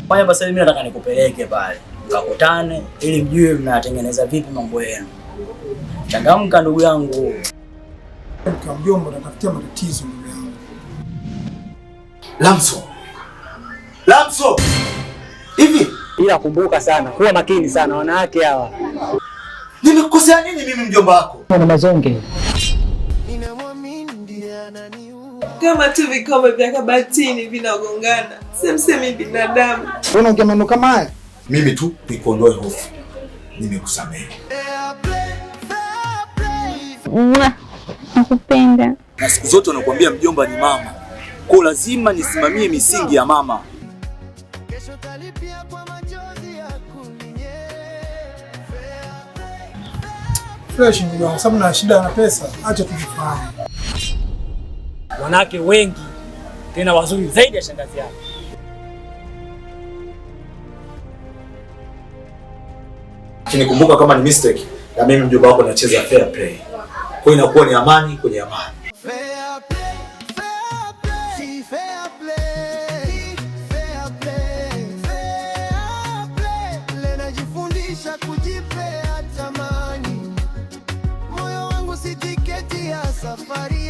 Fanya basi, mimi nataka nikupeleke pale mkakutane, ili mjue mnatengeneza vipi mambo yenu. Changamka ndugu yangu. Kwa mjomba natafutia matatizo ndugu yangu. Lamso. Hivi ila kumbuka sana, kuwa makini sana wanawake hawa. Nimekosea nini mimi mjomba wako? Una mazonge. Kama tu vikombe vya kabatini vinagongana. Semsemi binadamu. Unaongea maneno kama haya? Mimi tu nikuondoe hofu. Nimekusamehe. Nakupenda. Na siku zote wanakuambia mjomba ni mama. Kwa lazima nisimamie misingi ya mama. Fresh ndugu yangu, sababu na shida na pesa, acha tujifahamu. Wanawake wengi tena wazuri zaidi ya shangazi yako. Kinikumbuka kama ni mistake, na mimi mjomba wako nacheza fair play. Kwa hiyo inakuwa ni amani kwenye amani. Safari